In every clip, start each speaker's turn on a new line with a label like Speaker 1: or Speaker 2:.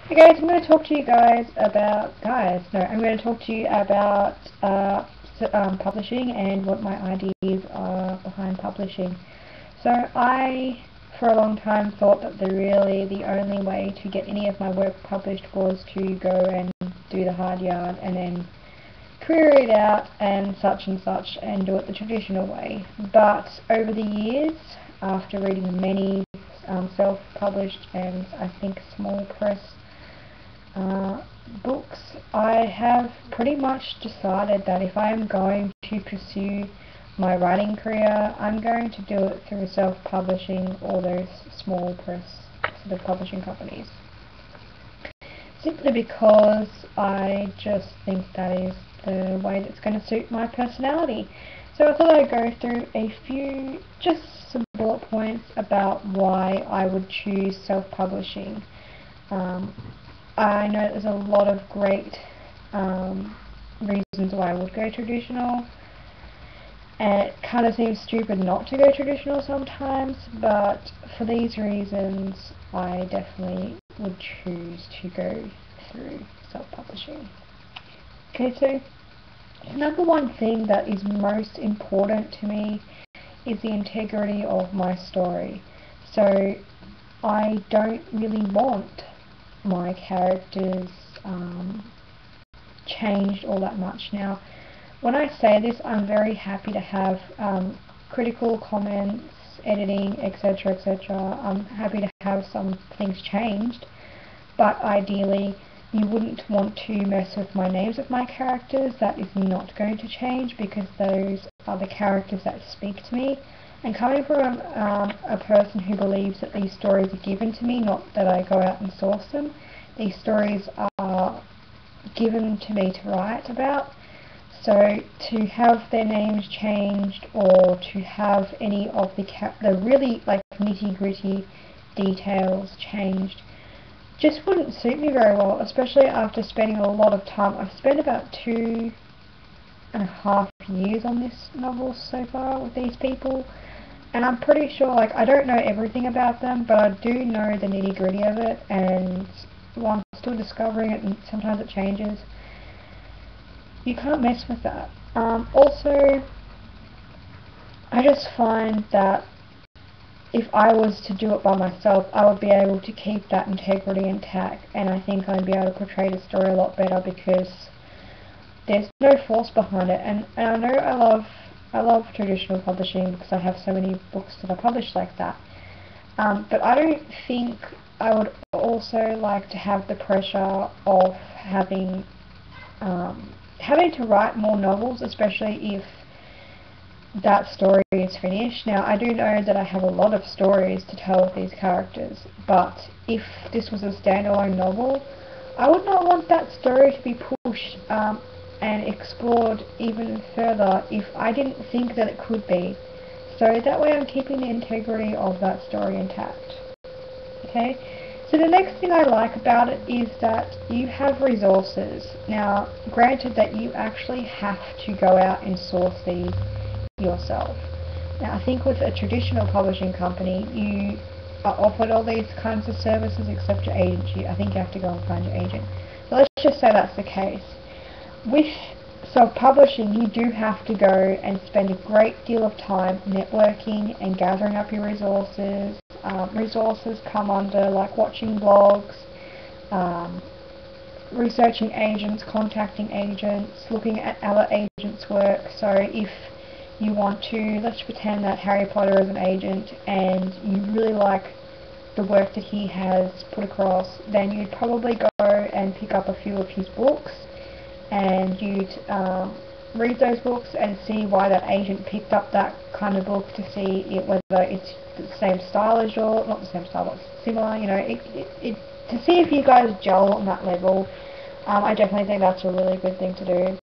Speaker 1: Hey guys, I'm going to talk to you guys about, I'm going to talk to you about publishing and what my ideas are behind publishing. So for a long time, thought that the only way to get any of my work published was to go and do the hard yard and then query it out and such and do it the traditional way. But over the years, after reading many self-published and I think small press books, I have pretty much decided that if I am going to pursue my writing career, I'm going to do it through self-publishing or those small press sort of publishing companies. Simply because I just think that is the way that's going to suit my personality. So I thought I'd go through a few, just some bullet points about why I would choose self-publishing. I know there's a lot of great reasons why I would go traditional, and it kind of seems stupid not to go traditional sometimes, but for these reasons I definitely would choose to go through self-publishing. Okay, so the number one thing that is most important to me is the integrity of my story. So I don't really want my characters changed all that much. Now, when I say this, I'm very happy to have critical comments, editing, etc., etc. I'm happy to have some things changed, but ideally you wouldn't want to mess with my names of my characters. That is not going to change because those are the characters that speak to me. And coming from a person who believes that these stories are given to me, not that I go out and source them, these stories are given to me to write about. So to have their names changed or to have any of the really like nitty-gritty details changed just wouldn't suit me very well, especially after spending a lot of time. I've spent about 2.5 years on this novel so far with these people, and I'm pretty sure, like, I don't know everything about them, but I do know the nitty-gritty of it, and while I'm still discovering it and sometimes it changes, you can't mess with that. Also, I just find that if I was to do it by myself, I would be able to keep that integrity intact, and I think I'd be able to portray the story a lot better because there's no force behind it. And I know I love traditional publishing because I have so many books that I publish like that. But I don't think I would also like to have the pressure of having to write more novels, especially if that story is finished. Now, I do know that I have a lot of stories to tell with these characters, but if this was a standalone novel, I would not want that story to be pushed and explored even further if I didn't think that it could be. So that way I'm keeping the integrity of that story intact. Okay? So the next thing I like about it is that you have resources. Now, granted that you actually have to go out and source these yourself. Now, I think with a traditional publishing company, you are offered all these kinds of services except your agent. I think you have to go and find your agent. So let's just say that's the case. With self-publishing, you do have to go and spend a great deal of time networking and gathering up your resources. Resources come under like watching blogs, researching agents, contacting agents, looking at other agents' work. So if you want to, let's pretend that Harry Potter is an agent and you really like the work that he has put across, then you'd probably go and pick up a few of his books and you'd read those books and see why that agent picked up that kind of book, to see whether it's the same style as yours, not the same style, but similar, you know, to see if you guys gel on that level. I definitely think that's a really good thing to do.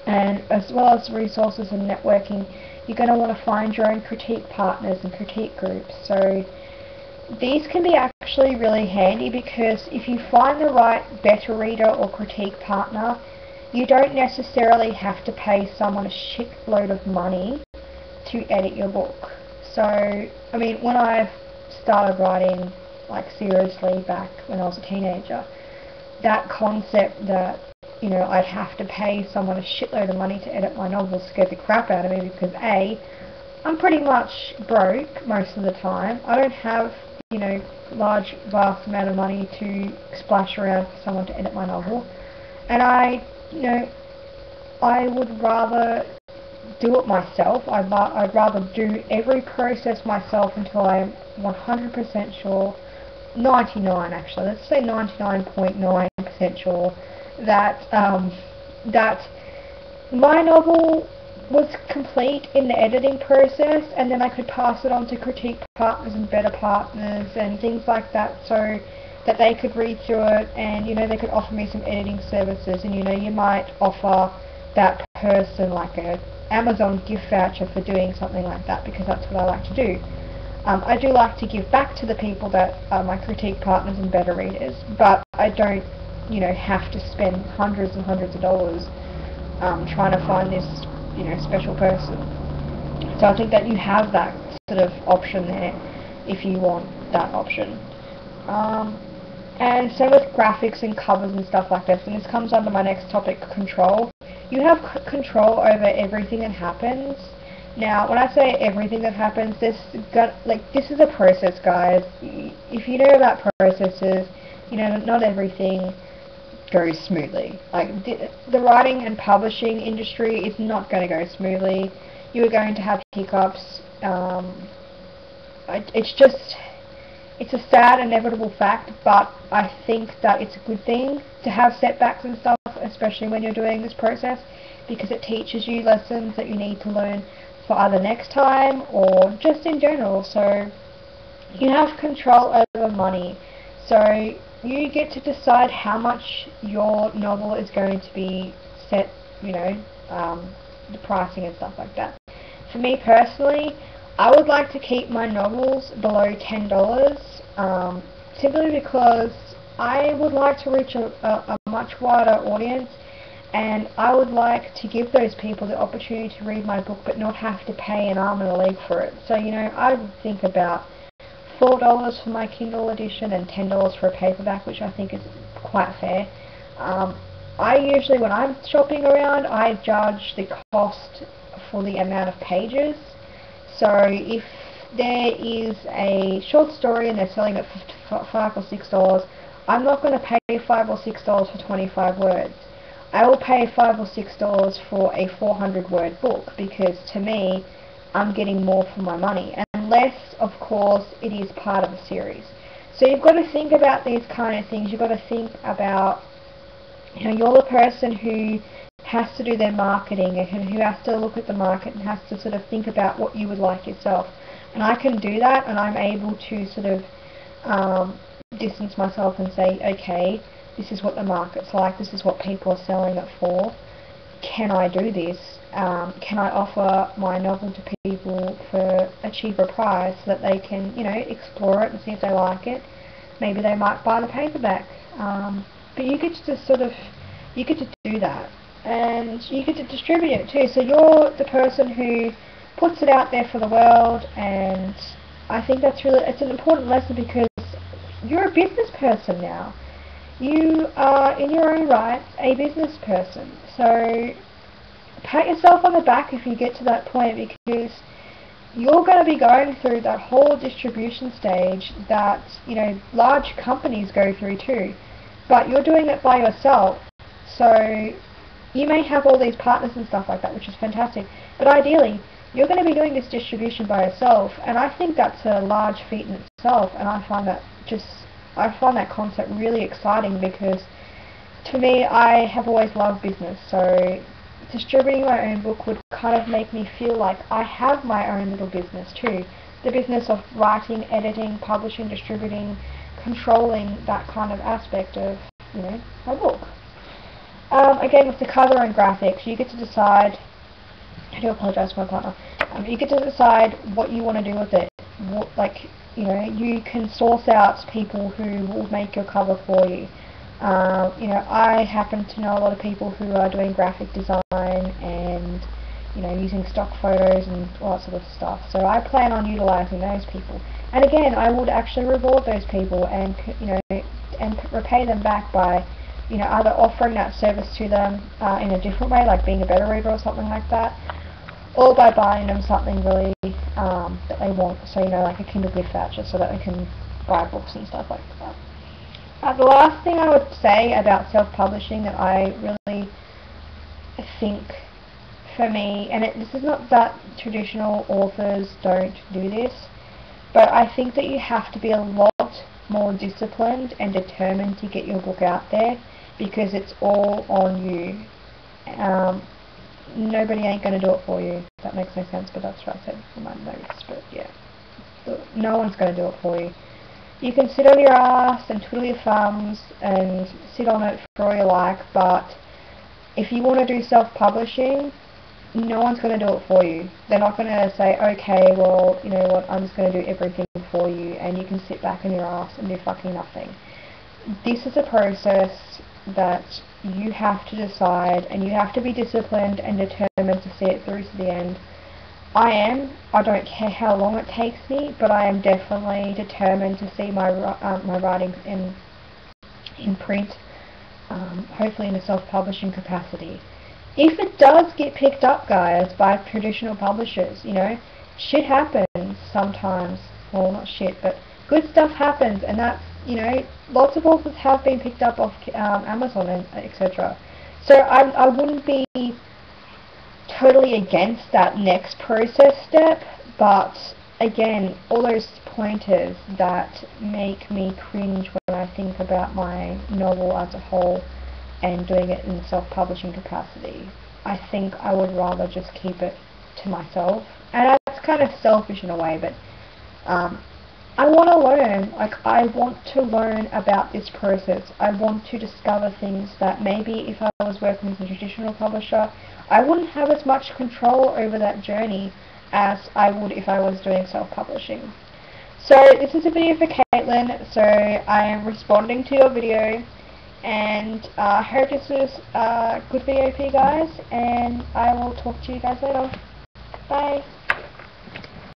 Speaker 1: And as well as resources and networking, you're going to want to find your own critique partners and critique groups. So these can be actually really handy because if you find the right beta reader or critique partner, you don't necessarily have to pay someone a shitload of money to edit your book. So, I mean, when I started writing like seriously back when I was a teenager. That concept that, you know, I'd have to pay someone a shitload of money to edit my novels scared the crap out of me because A, I'm pretty much broke most of the time. I don't have, you know, vast amount of money to splash around for someone to edit my novel. And you know, I would rather do it myself. I'd rather do every process myself until I am 100% sure, 99 actually, let's say 99.9% sure that that my novel was complete in the editing process, and then I could pass it on to critique partners and beta partners and things like that, so that they could read through it and, you know, they could offer me some editing services. And, you know, you might offer that person like a Amazon gift voucher for doing something like that, because that's what I like to do. I do like to give back to the people that are my critique partners and beta readers, but I don't, you know, have to spend hundreds and hundreds of dollars trying to find this, you know, special person. So I think that you have that sort of option there if you want that option. And same with graphics and covers and stuff like this, and this comes under my next topic, control. You have control over everything that happens. Now, when I say everything that happens, this is a process, guys. If you know about processes, you know, not everything goes smoothly. Like, the writing and publishing industry is not going to go smoothly. You're going to have hiccups. It's a sad, inevitable fact, but I think that it's a good thing to have setbacks and stuff, especially when you're doing this process, because it teaches you lessons that you need to learn for either next time or just in general. So you have control over money. So you get to decide how much your novel is going to be set, you know, the pricing and stuff like that. For me personally, I would like to keep my novels below $10, simply because I would like to reach a much wider audience, and I would like to give those people the opportunity to read my book but not have to pay an arm and a leg for it. So, you know, I would think about $4 for my Kindle edition and $10 for a paperback, which I think is quite fair. I usually, when I'm shopping around, I judge the cost for the amount of pages. So if there is a short story and they're selling it for $5 or $6, I'm not going to pay $5 or $6 for 25 words. I will pay $5 or $6 for a 400-word book, because to me, I'm getting more for my money, unless, of course, it is part of a series. So you've got to think about these kind of things. You've got to think about, you know, you're the person who has to do their marketing and who has to look at the market and has to sort of think about what you would like yourself. And I can do that, and I'm able to sort of distance myself and say, okay, this is what the market's like, this is what people are selling it for. Can I do this? Can I offer my novel to people for a cheaper price so that they can, you know, explore it and see if they like it? Maybe they might buy the paperback. But you get to sort of, you get to do that. And you get to distribute it too. So you're the person who puts it out there for the world, and I think that's really, it's an important lesson, because you're a business person now. You are, in your own right, a business person. So pat yourself on the back if you get to that point, because you're going to be going through that whole distribution stage that, you know, large companies go through too. But you're doing it by yourself. So you may have all these partners and stuff like that, which is fantastic. But ideally, you're going to be doing this distribution by yourself. And I think that's a large feat in itself. And I find that concept really exciting, because to me, I have always loved business. So distributing my own book would kind of make me feel like I have my own little business too. The business of writing, editing, publishing, distributing, controlling that kind of aspect of, you know, my book. Again, with the cover and graphics, you get to decide. I do apologise for my partner. You get to decide what you want to do with it. Like, you know, you can source out people who will make your cover for you. You know, I happen to know a lot of people who are doing graphic design and you know, using stock photos and all that sort of stuff. So I plan on utilising those people. And again, I would actually reward those people and, you know, and repay them back by, you know, either offering that service to them in a different way, like being a better reader or something like that, or by buying them something really that they want. So, you know, like a Kindle gift voucher, so that they can buy books and stuff like that. The last thing I would say about self-publishing that I really think, for me, and this is not that traditional authors don't do this, but I think that you have to be a lot more disciplined and determined to get your book out there, because it's all on you. Nobody ain't going to do it for you. That makes no sense, but that's what I said in my notes. But yeah, no one's going to do it for you. You can sit on your ass and twiddle your thumbs and sit on it for all you like, but if you want to do self-publishing, no one's going to do it for you. They're not going to say, okay, well, you know what, I'm just going to do everything for you, and you can sit back on your ass and do fucking nothing. This is a process that you have to decide, and you have to be disciplined and determined to see it through to the end. I don't care how long it takes me, but I am definitely determined to see my writing in print, hopefully in a self-publishing capacity. If it does get picked up, guys, by traditional publishers, you know, shit happens sometimes. Well, not shit, but good stuff happens, and that's, you know, lots of authors have been picked up off Amazon and etc. So I wouldn't be totally against that next process step, but again, all those pointers that make me cringe when I think about my novel as a whole and doing it in a self-publishing capacity, I think I would rather just keep it to myself. And that's kind of selfish in a way, but I want to learn. Like, I want to learn about this process. I want to discover things that maybe if I was working with a traditional publisher, I wouldn't have as much control over that journey as I would if I was doing self-publishing. So this is a video for Caitlin, so I am responding to your video, and I hope this was a good video for you guys, and I will talk to you guys later. Bye!